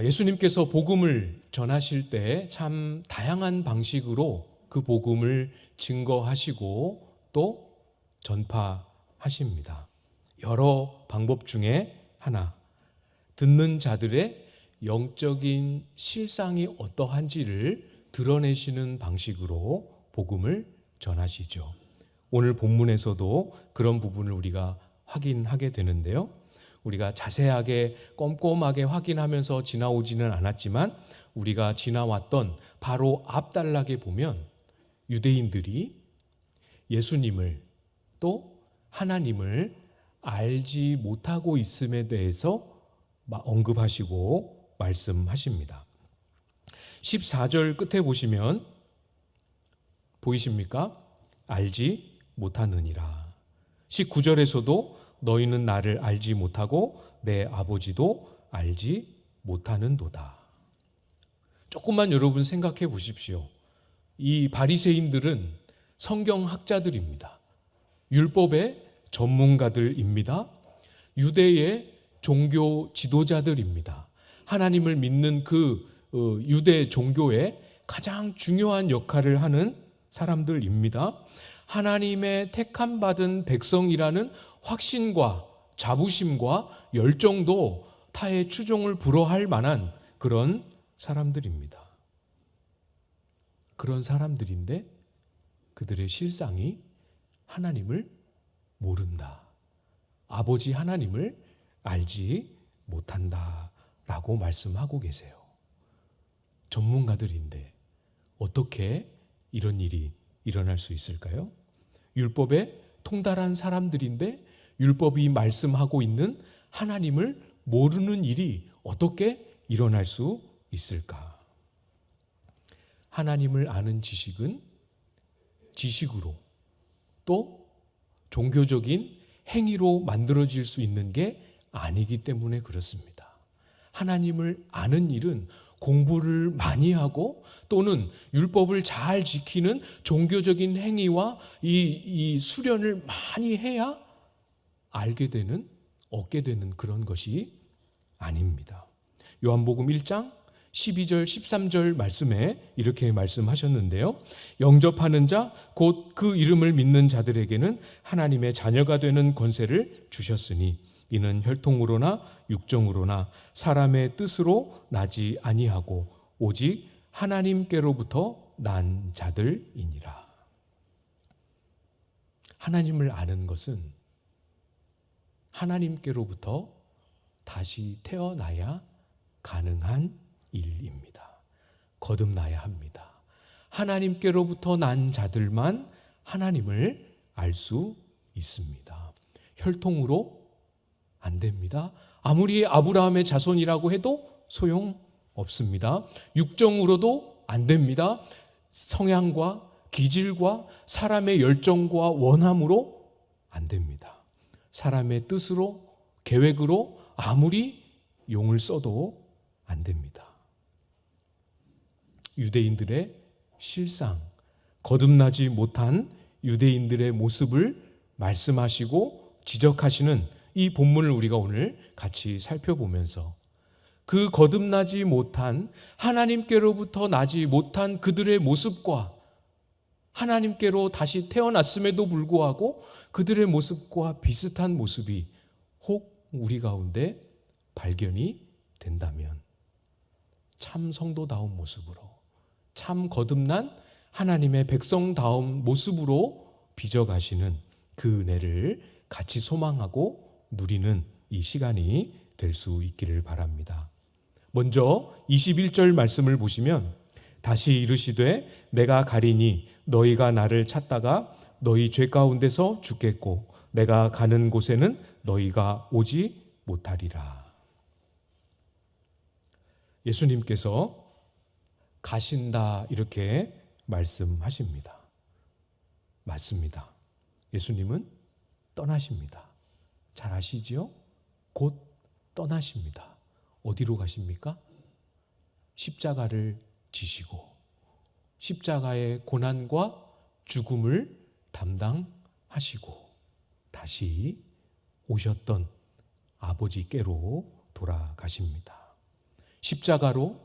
예수님께서 복음을 전하실 때 참 다양한 방식으로 그 복음을 증거하시고 또 전파하십니다. 여러 방법 중에 하나, 듣는 자들의 영적인 실상이 어떠한지를 드러내시는 방식으로 복음을 전하시죠. 오늘 본문에서도 그런 부분을 우리가 확인하게 되는데요. 우리가 자세하게 꼼꼼하게 확인하면서 지나오지는 않았지만 우리가 지나왔던 바로 앞 단락에 보면 유대인들이 예수님을 또 하나님을 알지 못하고 있음에 대해서 언급하시고 말씀하십니다. 14절 끝에 보시면 보이십니까? 알지 못하느니라. 19절에서도 너희는 나를 알지 못하고 내 아버지도 알지 못하는도다. 조금만 여러분 생각해 보십시오. 이 바리새인들은 성경학자들입니다. 율법의 전문가들입니다. 유대의 종교 지도자들입니다. 하나님을 믿는 그 유대 종교의 가장 중요한 역할을 하는 사람들입니다. 하나님의 택함받은 백성이라는 확신과 자부심과 열정도 타의 추종을 불허할 만한 그런 사람들입니다. 그런 사람들인데 그들의 실상이 하나님을 모른다. 아버지 하나님을 알지 못한다 라고 말씀하고 계세요. 전문가들인데 어떻게 이런 일이 일어날 수 있을까요? 율법에 통달한 사람들인데 율법이 말씀하고 있는 하나님을 모르는 일이 어떻게 일어날 수 있을까? 하나님을 아는 지식은 지식으로 또 종교적인 행위로 만들어질 수 있는 게 아니기 때문에 그렇습니다. 하나님을 아는 일은 공부를 많이 또는 율법을 잘 지키는 종교적인 행위와 이 수련을 많이 해야 알게 되는, 얻게 되는 그런 것이 아닙니다. 요한복음 1장 12절 13절 말씀에 이렇게 말씀하셨는데요. 영접하는 자 곧 그 이름을 믿는 자들에게는 하나님의 자녀가 되는 권세를 주셨으니 이는 혈통으로나 육정으로나 사람의 뜻으로 나지 아니하고 오직 하나님께로부터 난 자들이니라. 하나님을 아는 것은 하나님께로부터 다시 태어나야 가능한 일입니다. 거듭나야 합니다. 하나님께로부터 난 자들만 하나님을 알 수 있습니다. 혈통으로 안 됩니다. 아무리 아브라함의 자손이라고 해도 소용없습니다. 육정으로도 안 됩니다. 성향과 기질과 사람의 열정과 원함으로 안 됩니다. 사람의 뜻으로, 계획으로 아무리 용을 써도 안 됩니다. 유대인들의 실상, 거듭나지 못한 유대인들의 모습을 말씀하시고 지적하시는 이 본문을 우리가 오늘 같이 살펴보면서 그 거듭나지 못한 하나님께로부터 나지 못한 그들의 모습과 하나님께로 다시 태어났음에도 불구하고 그들의 모습과 비슷한 모습이 혹 우리 가운데 발견이 된다면 참 성도다운 모습으로, 참 거듭난 하나님의 백성다운 모습으로 빚어가시는 그 은혜를 같이 소망하고 누리는 이 시간이 될 수 있기를 바랍니다. 먼저 21절 말씀을 보시면 다시 이르시되 내가 가리니 너희가 나를 찾다가 너희 죄 가운데서 죽겠고 내가 가는 곳에는 너희가 오지 못하리라. 예수님께서 가신다 이렇게 말씀하십니다. 맞습니다. 예수님은 떠나십니다. 잘 아시지요? 곧 떠나십니다. 어디로 가십니까? 십자가를 지시고 십자가의 고난과 죽음을 담당하시고 다시 오셨던 아버지께로 돌아가십니다. 십자가로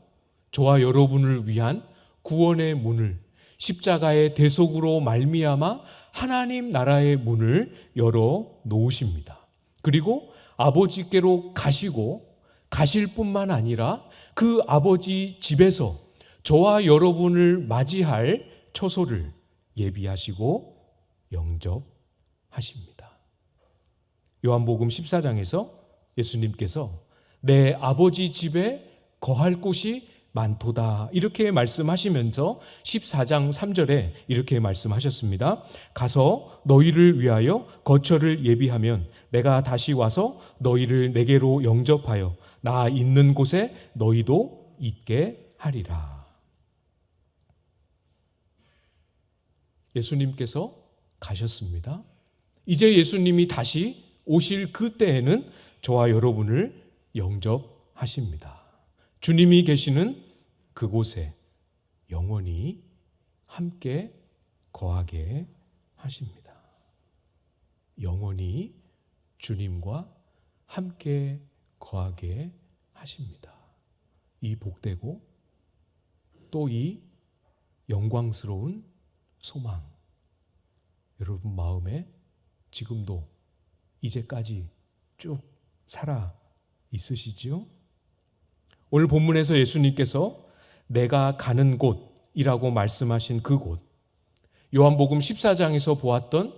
저와 여러분을 위한 구원의 문을, 십자가의 대속으로 말미암아 하나님 나라의 문을 열어 놓으십니다. 그리고 아버지께로 가시고 가실 뿐만 아니라 그 아버지 집에서 저와 여러분을 맞이할 처소를 예비하시고 영접하십니다. 요한복음 14장에서 예수님께서 내 아버지 집에 거할 곳이 많도다 이렇게 말씀하시면서 14장 3절에 이렇게 말씀하셨습니다. 가서 너희를 위하여 거처를 예비하면 내가 다시 와서 너희를 내게로 영접하여 나 있는 곳에 너희도 있게 하리라. 예수님께서 가셨습니다. 이제 예수님이 다시 오실 그때에는 저와 여러분을 영접하십니다. 주님이 계시는 그곳에 영원히 함께 거하게 하십니다. 영원히 주님과 함께 거하게 하십니다. 이 복되고 또 이 영광스러운 소망, 여러분 마음에 지금도 이제까지 쭉 살아 있으시지요? 오늘 본문에서 예수님께서 내가 가는 곳이라고 말씀하신 그곳, 요한복음 14장에서 보았던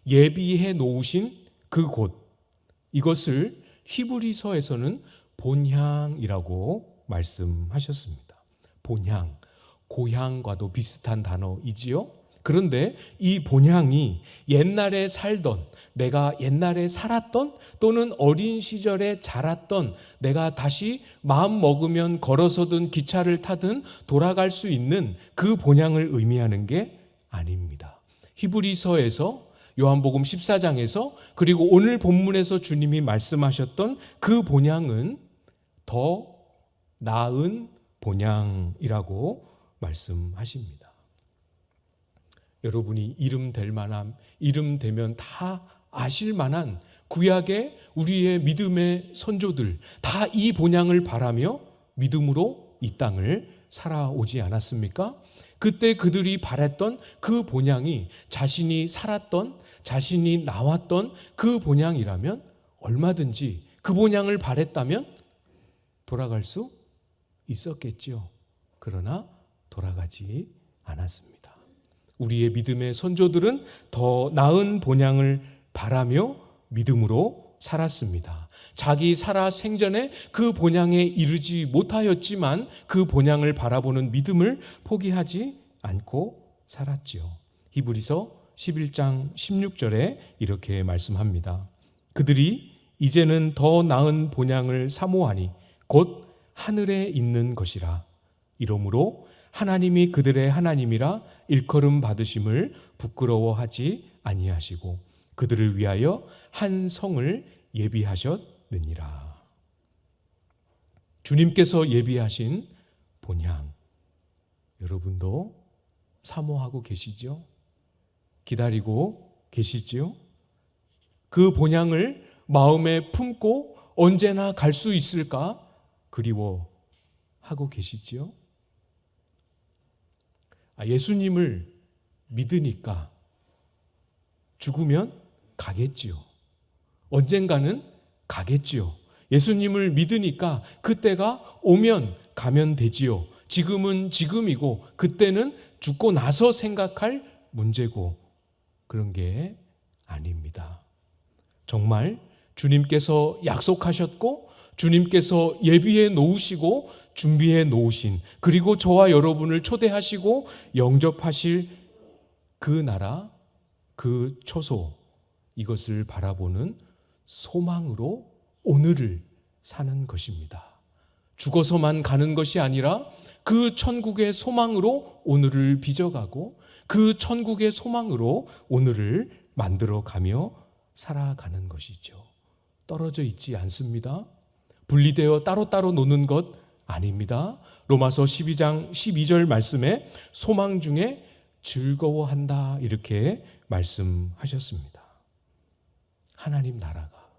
예비해 놓으신 그곳, 이것을 히브리서에서는 본향이라고 말씀하셨습니다. 본향, 고향과도 비슷한 단어이지요. 그런데 이 본향이 옛날에 살던, 내가 옛날에 살았던 또는 어린 시절에 자랐던, 내가 다시 마음 먹으면 걸어서든 기차를 타든 돌아갈 수 있는 그 본향을 의미하는 게 아닙니다. 히브리서에서, 요한복음 14장에서, 그리고 오늘 본문에서 주님이 말씀하셨던 그 본향은 더 나은 본향이라고 말씀하십니다. 여러분이 이름 될 만한, 이름 되면 다 아실 만한 구약의 우리의 믿음의 선조들 다 이 본향을 바라며 믿음으로 이 땅을 살아오지 않았습니까? 그때 그들이 바랬던 그 본향이 자신이 살았던, 자신이 나왔던 그 본향이라면 얼마든지 그 본향을 바랬다면 돌아갈 수 있었겠지요. 그러나 돌아가지 않았습니다. 우리의 믿음의 선조들은 더 나은 본향을 바라며 믿음으로 살았습니다. 자기 살아 생전에 그 본향에 이르지 못하였지만 그 본향을 바라보는 믿음을 포기하지 않고 살았지요. 히브리서 11장 16절에 이렇게 말씀합니다. 그들이 이제는 더 나은 본향을 사모하니 곧 하늘에 있는 것이라. 이러므로 하나님이 그들의 하나님이라 일컬음 받으심을 부끄러워하지 아니하시고 그들을 위하여 한 성을 예비하셨느니라. 주님께서 예비하신 본향, 여러분도 사모하고 계시죠? 기다리고 계시지요? 그 본향을 마음에 품고 언제나 갈 수 있을까 그리워하고 계시지요? 예수님을 믿으니까 죽으면 가겠지요. 언젠가는 가겠지요. 예수님을 믿으니까 그때가 오면 가면 되지요. 지금은 지금이고 그때는 죽고 나서 생각할 문제고 그런 게 아닙니다. 정말 주님께서 약속하셨고 주님께서 예비해 놓으시고 준비해 놓으신, 그리고 저와 여러분을 초대하시고 영접하실 그 나라, 그 처소, 이것을 바라보는 소망으로 오늘을 사는 것입니다. 죽어서만 가는 것이 아니라 그 천국의 소망으로 오늘을 빚어가고 그 천국의 소망으로 오늘을 만들어가며 살아가는 것이죠. 떨어져 있지 않습니다. 분리되어 따로따로 노는 것 아닙니다. 로마서 12장 12절 말씀에 소망 중에 즐거워한다 이렇게 말씀하셨습니다. 하나님 나라가,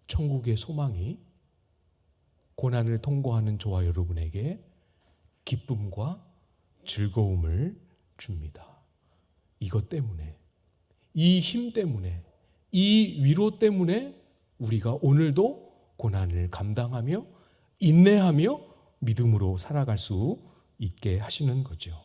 천국의 소망이 고난을 통과하는 저와 여러분에게 기쁨과 즐거움을 줍니다. 이것 때문에, 이 힘 때문에, 이 위로 때문에 우리가 오늘도 고난을 감당하며 인내하며 믿음으로 살아갈 수 있게 하시는 거죠.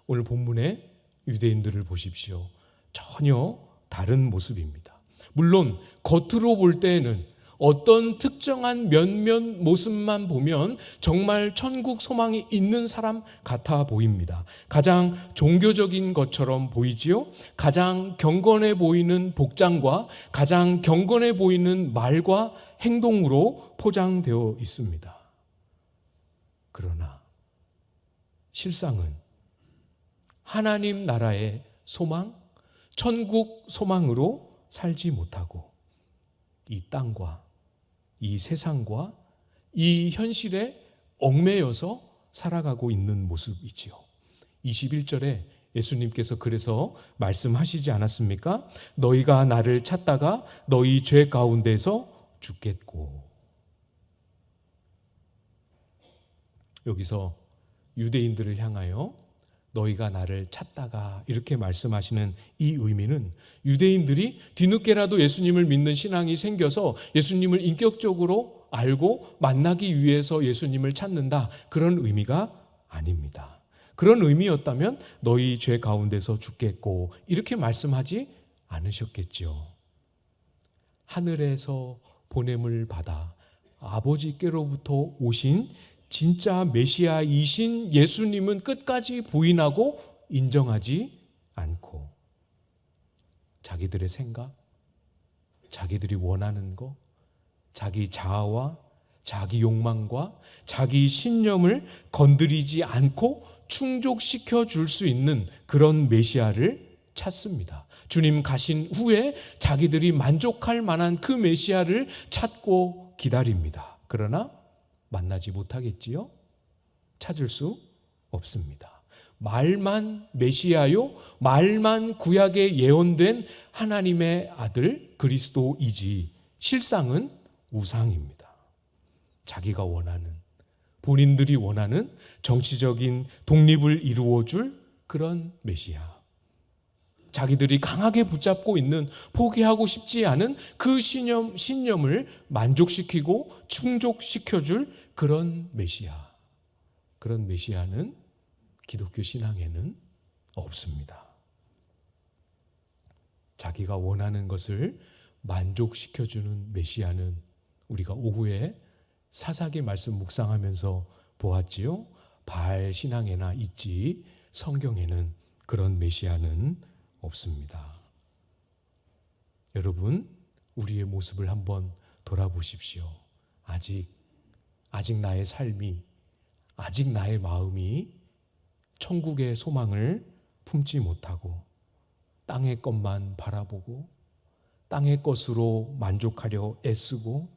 오늘 본문의 유대인들을 보십시오. 전혀 다른 모습입니다. 물론 겉으로 볼 때에는 어떤 특정한 몇몇 모습만 보면 정말 천국 소망이 있는 사람 같아 보입니다. 가장 종교적인 것처럼 보이지요. 가장 경건해 보이는 복장과 가장 경건해 보이는 말과 행동으로 포장되어 있습니다. 그러나 실상은 하나님 나라의 소망, 천국 소망으로 살지 못하고 이 땅과 이 세상과 이 현실에 얽매여서 살아가고 있는 모습이지요. 21절에 예수님께서 그래서 말씀하시지 않았습니까? 너희가 나를 찾다가 너희 죄 가운데서 죽겠고. 여기서 유대인들을 향하여 너희가 나를 찾다가 이렇게 말씀하시는 이 의미는 유대인들이 뒤늦게라도 예수님을 믿는 신앙이 생겨서 예수님을 인격적으로 알고 만나기 위해서 예수님을 찾는다, 그런 의미가 아닙니다. 그런 의미였다면 너희 죄 가운데서 죽겠고 이렇게 말씀하지 않으셨겠죠. 하늘에서 보냄을 받아 아버지께로부터 오신 진짜 메시아이신 예수님은 끝까지 부인하고 인정하지 않고 자기들의 생각, 자기들이 원하는 것, 자기 자아와 자기 욕망과 자기 신념을 건드리지 않고 충족시켜 줄 수 있는 그런 메시아를 찾습니다. 주님 가신 후에 자기들이 만족할 만한 그 메시아를 찾고 기다립니다. 그러나 만나지 못하겠지요? 찾을 수 없습니다. 말만 메시아요, 말만 구약에 예언된 하나님의 아들 그리스도이지 실상은 우상입니다. 자기가 원하는, 본인들이 원하는 정치적인 독립을 이루어줄 그런 메시아, 자기들이 강하게 붙잡고 있는, 포기하고 싶지 않은 그 신념을 만족시키고 충족시켜줄 그런 메시아, 그런 메시아는 기독교 신앙에는 없습니다. 자기가 원하는 것을 만족시켜주는 메시아는 우리가 오후에 사사기 말씀 묵상하면서 보았지요. 바알 신앙에나 있지 성경에는 그런 메시아는 없습니다. 여러분, 우리의 모습을 한번 돌아보십시오. 아직 나의 삶이, 아직 나의 마음이 천국의 소망을 품지 못하고 땅의 것만 바라보고 땅의 것으로 만족하려 애쓰고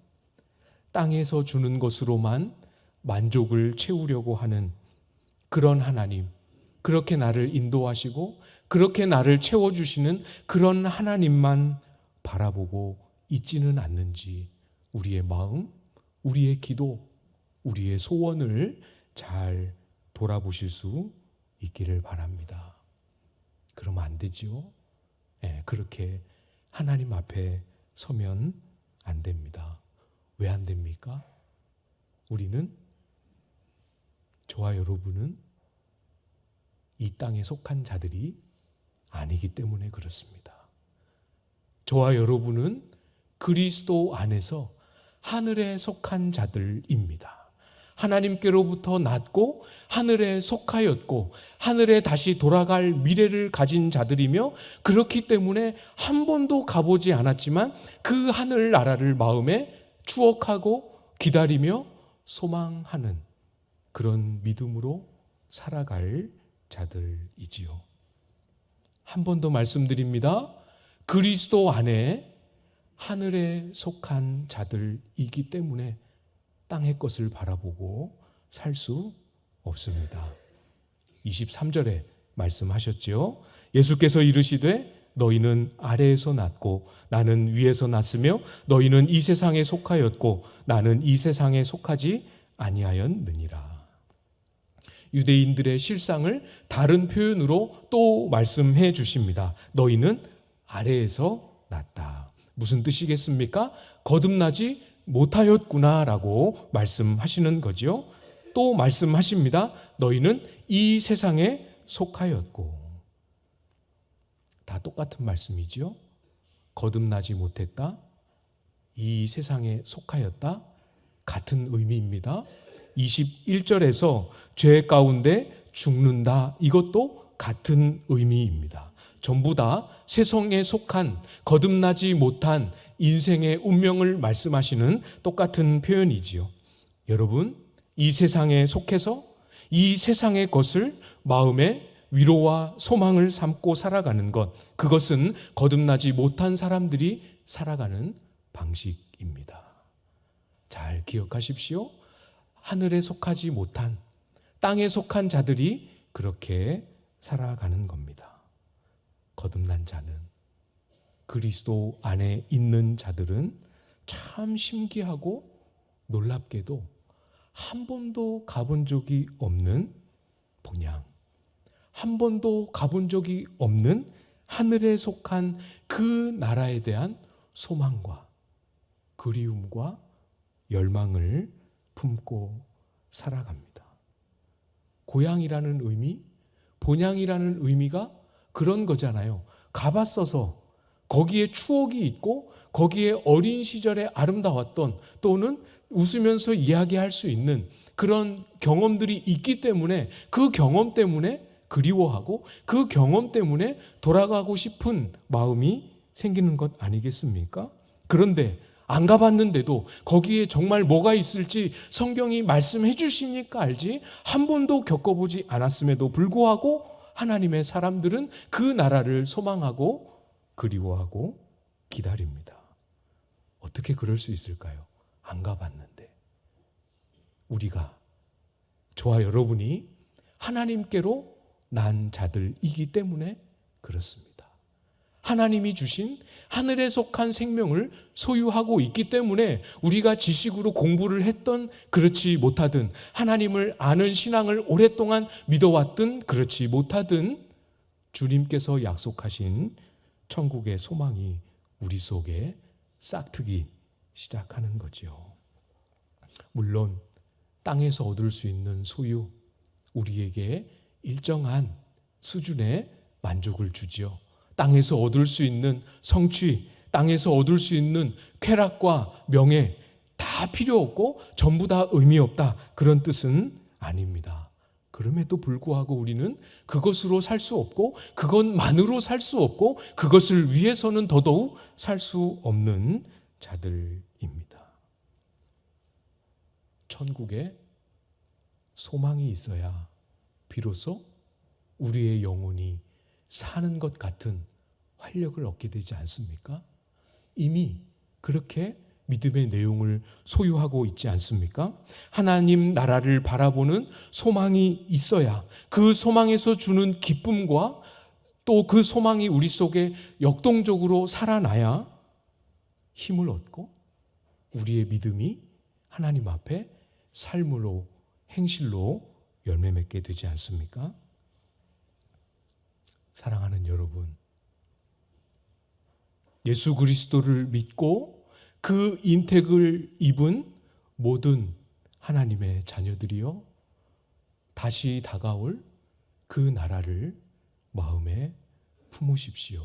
땅에서 주는 것으로만 만족을 채우려고 하는 그런 하나님, 그렇게 나를 인도하시고 그렇게 나를 채워주시는 그런 하나님만 바라보고 있지는 않는지 우리의 마음, 우리의 기도, 우리의 소원을 잘 돌아보실 수 있기를 바랍니다. 그러면 안 되지요? 그렇게 하나님 앞에 서면 안 됩니다. 왜 안 됩니까? 우리는, 저와 여러분은 이 땅에 속한 자들이 아니기 때문에 그렇습니다. 저와 여러분은 그리스도 안에서 하늘에 속한 자들입니다. 하나님께로부터 났고 하늘에 속하였고 하늘에 다시 돌아갈 미래를 가진 자들이며, 그렇기 때문에 한 번도 가보지 않았지만 그 하늘 나라를 마음에 추억하고 기다리며 소망하는 그런 믿음으로 살아갈 자들이지요. 한 번 더 말씀드립니다. 그리스도 안에 하늘에 속한 자들이기 때문에 땅의 것을 바라보고 살 수 없습니다. 23절에 말씀하셨지요. 예수께서 이르시되 너희는 아래에서 났고 나는 위에서 났으며 너희는 이 세상에 속하였고 나는 이 세상에 속하지 아니하였느니라. 유대인들의 실상을 다른 표현으로 또 말씀해 주십니다. 너희는 아래에서 났다. 무슨 뜻이겠습니까? 거듭나지 못하였구나라고 말씀하시는 거죠. 또 말씀하십니다. 너희는 이 세상에 속하였고. 다 똑같은 말씀이죠. 거듭나지 못했다. 이 세상에 속하였다. 같은 의미입니다. 21절에서 죄 가운데 죽는다. 이것도 같은 의미입니다. 전부 다 세상에 속한 거듭나지 못한 인생의 운명을 말씀하시는 똑같은 표현이지요. 여러분, 이 세상에 속해서 이 세상의 것을 마음의 위로와 소망을 삼고 살아가는 것, 그것은 거듭나지 못한 사람들이 살아가는 방식입니다. 잘 기억하십시오. 하늘에 속하지 못한, 땅에 속한 자들이 그렇게 살아가는 겁니다. 거듭난 자는, 그리스도 안에 있는 자들은 참 신기하고 놀랍게도 한 번도 가본 적이 없는 본향, 한 번도 가본 적이 없는 하늘에 속한 그 나라에 대한 소망과 그리움과 열망을 품고 살아갑니다. 고향이라는 의미, 본향이라는 의미가 그런 거잖아요. 가봤어서 거기에 추억이 있고 거기에 어린 시절에 아름다웠던, 또는 웃으면서 이야기할 수 있는 그런 경험들이 있기 때문에 그 경험 때문에 그리워하고 그 경험 때문에 돌아가고 싶은 마음이 생기는 것 아니겠습니까? 그런데 안 가봤는데도 거기에 정말 뭐가 있을지 성경이 말씀해 주시니까 알지, 한 번도 겪어보지 않았음에도 불구하고 하나님의 사람들은 그 나라를 소망하고 그리워하고 기다립니다. 어떻게 그럴 수 있을까요? 안 가봤는데. 우리가, 저와 여러분이 하나님께로 난 자들이기 때문에 그렇습니다. 하나님이 주신 하늘에 속한 생명을 소유하고 있기 때문에 우리가 지식으로 공부를 했던 그렇지 못하든, 하나님을 아는 신앙을 오랫동안 믿어왔든 그렇지 못하든, 주님께서 약속하신 천국의 소망이 우리 속에 싹트기 시작하는 거죠. 물론 땅에서 얻을 수 있는 소유, 우리에게 일정한 수준의 만족을 주지요. 땅에서 얻을 수 있는 성취, 땅에서 얻을 수 있는 쾌락과 명예, 다 필요 없고 전부 다 의미 없다, 그런 뜻은 아닙니다. 그럼에도 불구하고 우리는 그것으로 살 수 없고 그것만으로 살 수 없고 그것을 위해서는 더더욱 살 수 없는 자들입니다. 천국에 소망이 있어야 비로소 우리의 영혼이 사는 것 같은 활력을 얻게 되지 않습니까? 이미 그렇게 믿음의 내용을 소유하고 있지 않습니까? 하나님 나라를 바라보는 소망이 있어야, 그 소망에서 주는 기쁨과 또 그 소망이 우리 속에 역동적으로 살아나야 힘을 얻고 우리의 믿음이 하나님 앞에 삶으로, 행실로 열매 맺게 되지 않습니까? 사랑하는 여러분, 예수 그리스도를 믿고 그 인택을 입은 모든 하나님의 자녀들이요, 다시 다가올 그 나라를 마음에 품으십시오.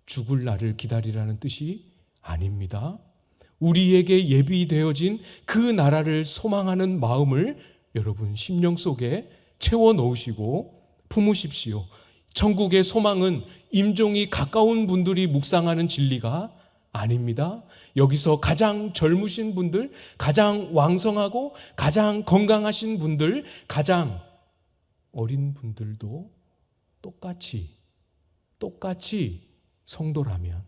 죽을 날을 기다리라는 뜻이 아닙니다. 우리에게 예비되어진 그 나라를 소망하는 마음을 여러분 심령 속에 채워 넣으시고 품으십시오. 천국의 소망은 임종이 가까운 분들이 묵상하는 진리가 아닙니다. 여기서 가장 젊으신 분들, 가장 왕성하고 가장 건강하신 분들, 가장 어린 분들도 똑같이 성도라면,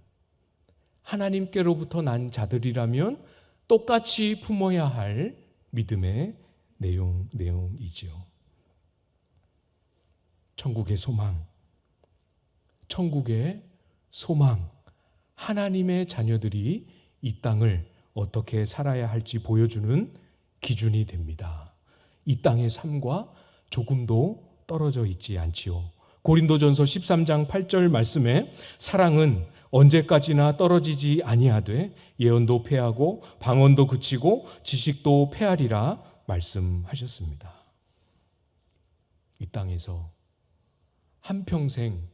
하나님께로부터 난 자들이라면 똑같이 품어야 할 믿음의 내용이죠. 천국의 소망, 천국의 소망, 하나님의 자녀들이 이 땅을 어떻게 살아야 할지 보여주는 기준이 됩니다. 이 땅의 삶과 조금도 떨어져 있지 않지요. 고린도전서 13장 8절 말씀에 사랑은 언제까지나 떨어지지 아니하되 예언도 패하고 방언도 그치고 지식도 패하리라 말씀하셨습니다. 이 땅에서 한평생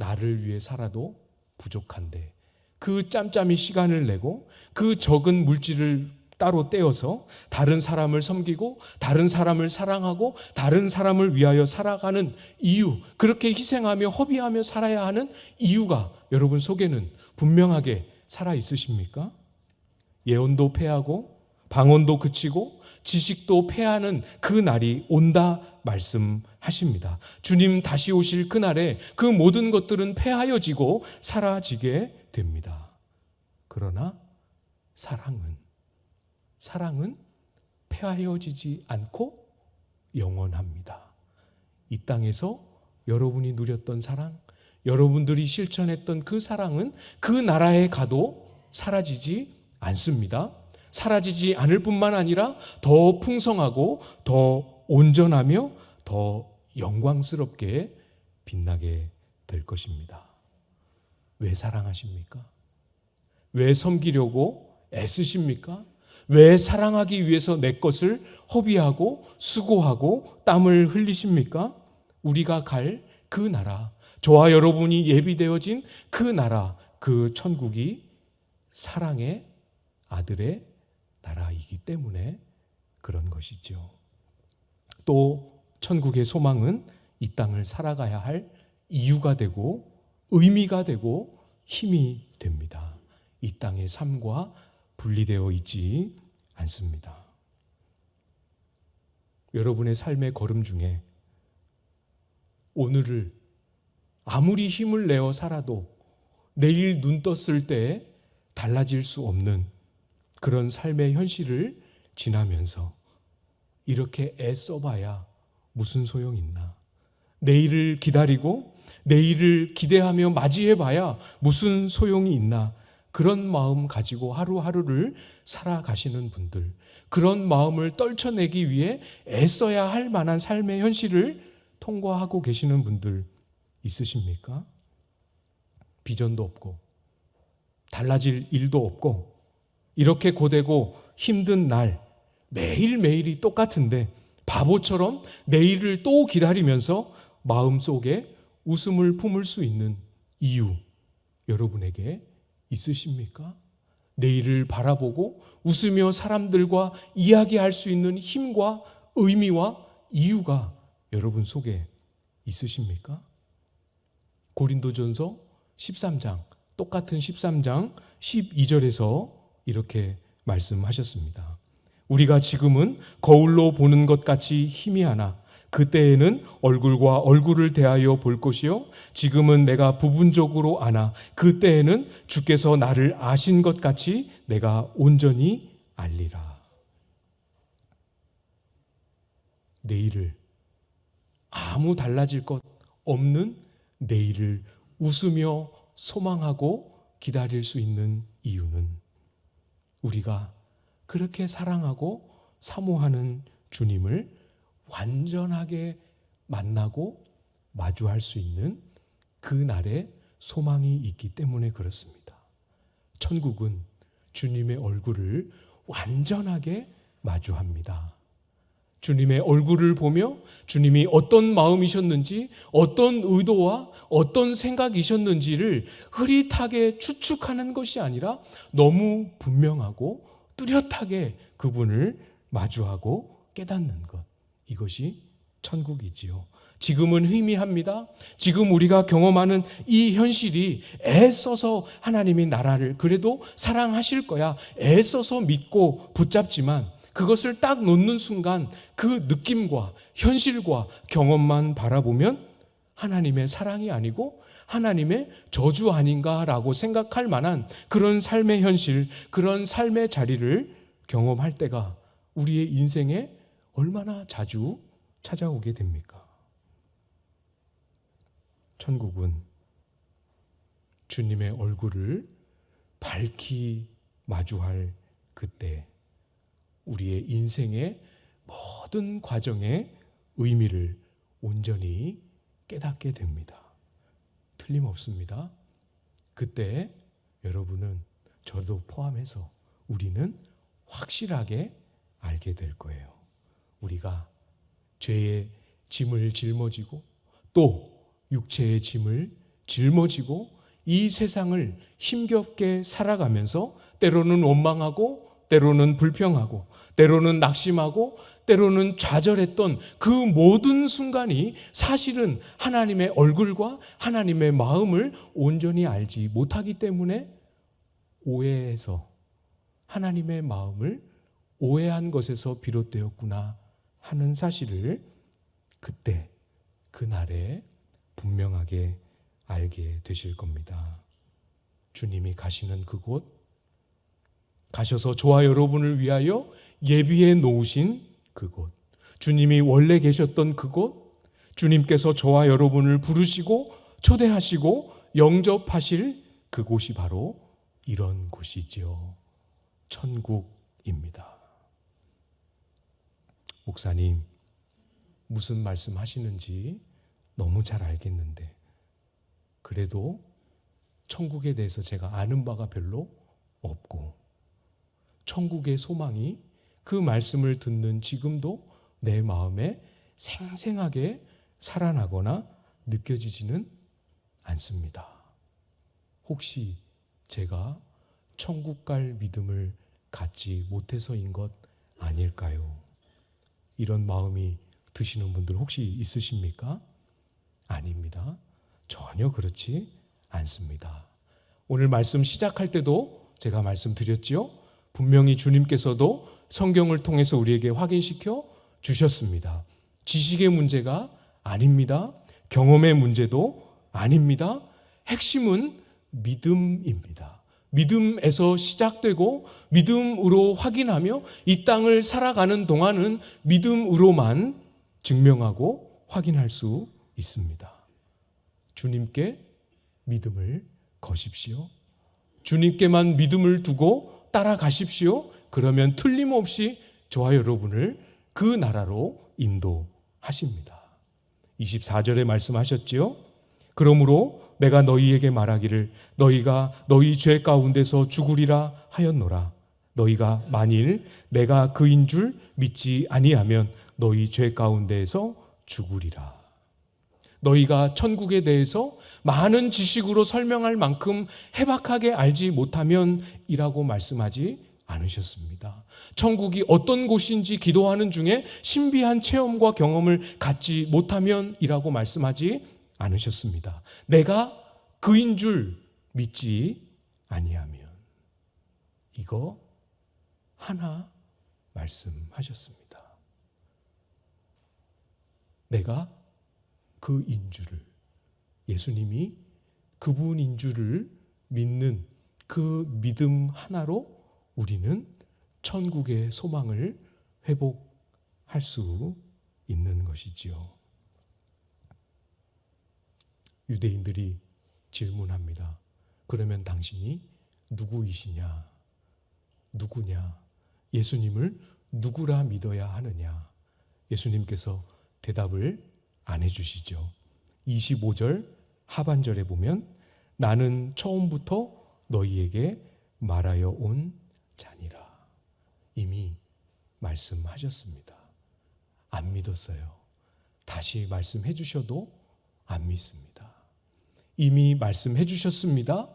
나를 위해 살아도 부족한데 그 짬짬이 시간을 내고 그 적은 물질을 따로 떼어서 다른 사람을 섬기고 다른 사람을 사랑하고 다른 사람을 위하여 살아가는 이유, 그렇게 희생하며 허비하며 살아야 하는 이유가 여러분 속에는 분명하게 살아 있으십니까? 예언도 패하고 방언도 그치고 지식도 패하는 그 날이 온다 말씀하십니다. 주님 다시 오실 그날에 그 모든 것들은 패하여지고 사라지게 됩니다. 그러나 사랑은 패하여지지 않고 영원합니다. 이 땅에서 여러분이 누렸던 사랑, 여러분들이 실천했던 그 사랑은 그 나라에 가도 사라지지 않습니다. 사라지지 않을 뿐만 아니라 더 풍성하고 더 온전하며 더 영광스럽게 빛나게 될 것입니다. 왜 사랑하십니까? 왜 섬기려고 애쓰십니까? 왜 사랑하기 위해서 내 것을 허비하고 수고하고 땀을 흘리십니까? 우리가 갈 그 나라, 저와 여러분이 예비되어진 그 나라, 그 천국이 사랑의 아들의 나라이기 때문에 그런 것이죠. 또 천국의 소망은 이 땅을 살아가야 할 이유가 되고 의미가 되고 힘이 됩니다. 이 땅의 삶과 분리되어 있지 않습니다. 여러분의 삶의 걸음 중에 오늘을 아무리 힘을 내어 살아도 내일 눈 떴을 때 달라질 수 없는 그런 삶의 현실을 지나면서 이렇게 애써봐야 무슨 소용 있나? 내일을 기다리고 내일을 기대하며 맞이해봐야 무슨 소용이 있나? 그런 마음 가지고 하루하루를 살아가시는 분들, 그런 마음을 떨쳐내기 위해 애써야 할 만한 삶의 현실을 통과하고 계시는 분들 있으십니까? 비전도 없고 달라질 일도 없고 이렇게 고되고 힘든 날 매일매일이 똑같은데 바보처럼 내일을 또 기다리면서 마음속에 웃음을 품을 수 있는 이유 여러분에게 있으십니까? 내일을 바라보고 웃으며 사람들과 이야기할 수 있는 힘과 의미와 이유가 여러분 속에 있으십니까? 고린도전서 13장, 똑같은 13장 12절에서 이렇게 말씀하셨습니다. 우리가 지금은 거울로 보는 것 같이 희미하나 그때에는 얼굴과 얼굴을 대하여 볼 것이요 지금은 내가 부분적으로 아나 그때에는 주께서 나를 아신 것 같이 내가 온전히 알리라. 내일을 아무 달라질 것 없는 내일을 웃으며 소망하고 기다릴 수 있는 이유는 우리가 그렇게 사랑하고 사모하는 주님을 완전하게 만나고 마주할 수 있는 그 날에 소망이 있기 때문에 그렇습니다. 천국은 주님의 얼굴을 완전하게 마주합니다. 주님의 얼굴을 보며 주님이 어떤 마음이셨는지, 어떤 의도와 어떤 생각이셨는지를 흐릿하게 추측하는 것이 아니라 너무 분명하고 뚜렷하게 그분을 마주하고 깨닫는 것. 이것이 천국이지요. 지금은 희미합니다. 지금 우리가 경험하는 이 현실이 애써서 하나님이 나라를 그래도 사랑하실 거야. 애써서 믿고 붙잡지만 그것을 딱 놓는 순간 그 느낌과 현실과 경험만 바라보면 하나님의 사랑이 아니고 하나님의 저주 아닌가라고 생각할 만한 그런 삶의 현실, 그런 삶의 자리를 경험할 때가 우리의 인생에 얼마나 자주 찾아오게 됩니까? 천국은 주님의 얼굴을 밝히 마주할 그때 우리의 인생의 모든 과정의 의미를 온전히 깨닫게 됩니다. 틀림없습니다. 그때 여러분은, 저도 포함해서 우리는 확실하게 알게 될 거예요. 우리가 죄의 짐을 짊어지고 또 육체의 짐을 짊어지고 이 세상을 힘겹게 살아가면서 때로는 원망하고 때로는 불평하고 때로는 낙심하고 때로는 좌절했던 그 모든 순간이 사실은 하나님의 얼굴과 하나님의 마음을 온전히 알지 못하기 때문에 오해해서 하나님의 마음을 오해한 것에서 비롯되었구나 하는 사실을 그때 그날에 분명하게 알게 되실 겁니다. 주님이 가시는 그곳, 가셔서 저와 여러분을 위하여 예비해 놓으신 그곳, 주님이 원래 계셨던 그곳, 주님께서 저와 여러분을 부르시고 초대하시고 영접하실 그곳이 바로 이런 곳이지요. 천국입니다. 목사님, 무슨 말씀 하시는지 너무 잘 알겠는데 그래도 천국에 대해서 제가 아는 바가 별로 없고 천국의 소망이 그 말씀을 듣는 지금도 내 마음에 생생하게 살아나거나 느껴지지는 않습니다. 혹시 제가 천국 갈 믿음을 갖지 못해서인 것 아닐까요? 이런 마음이 드시는 분들 혹시 있으십니까? 아닙니다. 전혀 그렇지 않습니다. 오늘 말씀 시작할 때도 제가 말씀드렸지요. 분명히 주님께서도 성경을 통해서 우리에게 확인시켜 주셨습니다. 지식의 문제가 아닙니다. 경험의 문제도 아닙니다. 핵심은 믿음입니다. 믿음에서 시작되고 믿음으로 확인하며 이 땅을 살아가는 동안은 믿음으로만 증명하고 확인할 수 있습니다. 주님께 믿음을 거십시오. 주님께만 믿음을 두고 따라가십시오. 그러면 틀림없이 저와 여러분을 그 나라로 인도하십니다. 24절에 말씀하셨지요. 그러므로 내가 너희에게 말하기를 너희가 너희 죄 가운데서 죽으리라 하였노라. 너희가 만일 내가 그인 줄 믿지 아니하면 너희 죄 가운데에서 죽으리라. 너희가 천국에 대해서 많은 지식으로 설명할 만큼 해박하게 알지 못하면 이라고 말씀하지 않으셨습니다. 천국이 어떤 곳인지 기도하는 중에 신비한 체험과 경험을 갖지 못하면 이라고 말씀하지 않으셨습니다. 내가 그인 줄 믿지 아니하면 이거 하나 말씀하셨습니다. 내가 그인 줄을, 예수님이 그분인 줄을 믿는 그 믿음 하나로 우리는 천국의 소망을 회복할 수 있는 것이지요. 유대인들이 질문합니다. 그러면 당신이 누구이시냐? 누구냐? 예수님을 누구라 믿어야 하느냐? 예수님께서 대답을 안 해주시죠. 25절 하반절에 보면 나는 처음부터 너희에게 말하여 온 자니라. 이미 말씀하셨습니다. 안 믿었어요. 다시 말씀해 주셔도 안 믿습니다. 이미 말씀해 주셨습니다.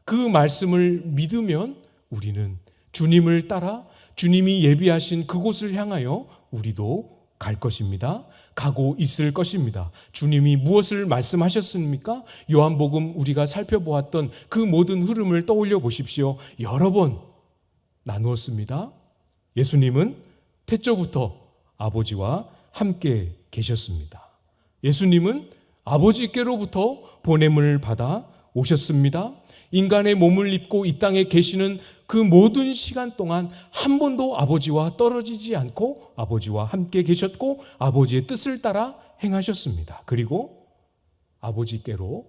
그 말씀을 믿으면 우리는 주님을 따라 주님이 예비하신 그곳을 향하여 우리도 갈 것입니다. 가고 있을 것입니다. 주님이 무엇을 말씀하셨습니까? 요한복음 우리가 살펴보았던 그 모든 흐름을 떠올려 보십시오. 여러 번 나누었습니다. 예수님은 태초부터 아버지와 함께 계셨습니다. 예수님은 아버지께로부터 보냄을 받아 오셨습니다. 인간의 몸을 입고 이 땅에 계시는 그 모든 시간 동안 한 번도 아버지와 떨어지지 않고 아버지와 함께 계셨고 아버지의 뜻을 따라 행하셨습니다. 그리고 아버지께로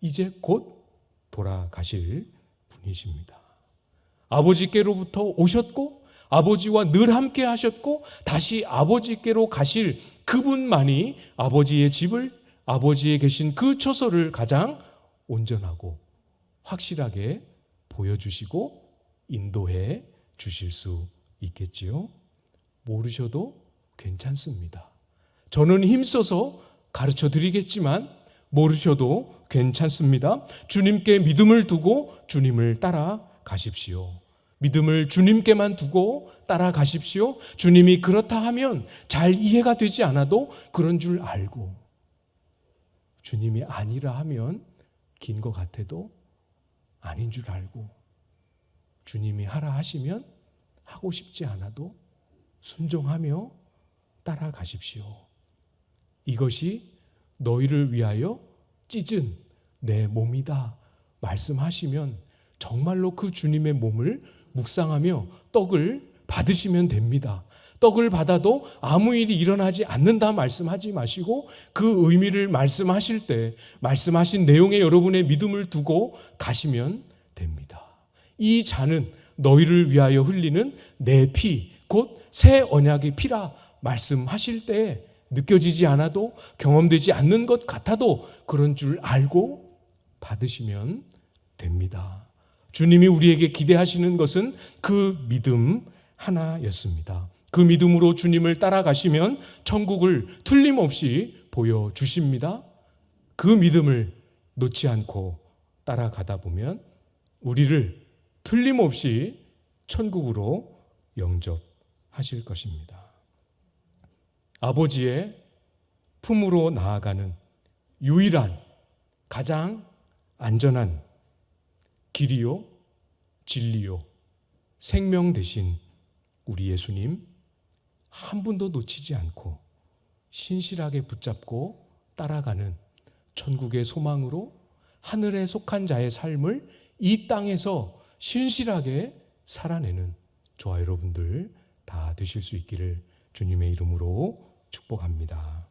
이제 곧 돌아가실 분이십니다. 아버지께로부터 오셨고 아버지와 늘 함께 하셨고 다시 아버지께로 가실 그분만이 아버지의 집을, 아버지에 계신 그 처소를 가장 온전하고 확실하게 보여주시고 인도해 주실 수 있겠지요. 모르셔도 괜찮습니다. 저는 힘써서 가르쳐 드리겠지만 모르셔도 괜찮습니다. 주님께 믿음을 두고 주님을 따라가십시오. 믿음을 주님께만 두고 따라가십시오. 주님이 그렇다 하면 잘 이해가 되지 않아도 그런 줄 알고, 주님이 아니라 하면 긴 것 같아도 아닌 줄 알고, 주님이 하라 하시면 하고 싶지 않아도 순종하며 따라가십시오. 이것이 너희를 위하여 찢은 내 몸이다 말씀하시면 정말로 그 주님의 몸을 묵상하며 떡을 받으시면 됩니다. 떡을 받아도 아무 일이 일어나지 않는다 말씀하지 마시고 그 의미를 말씀하실 때 말씀하신 내용에 여러분의 믿음을 두고 가시면 됩니다. 이 잔은 너희를 위하여 흘리는 내 피, 곧 새 언약의 피라 말씀하실 때 느껴지지 않아도 경험되지 않는 것 같아도 그런 줄 알고 받으시면 됩니다. 주님이 우리에게 기대하시는 것은 그 믿음 하나였습니다. 그 믿음으로 주님을 따라가시면 천국을 틀림없이 보여주십니다. 그 믿음을 놓지 않고 따라가다 보면 우리를 틀림없이 천국으로 영접하실 것입니다. 아버지의 품으로 나아가는 유일한 가장 안전한 길이요 진리요 생명 되신 우리 예수님 한 분도 놓치지 않고 신실하게 붙잡고 따라가는 천국의 소망으로 하늘에 속한 자의 삶을 이 땅에서 신실하게 살아내는 저와 여러분들 다 되실 수 있기를 주님의 이름으로 축복합니다.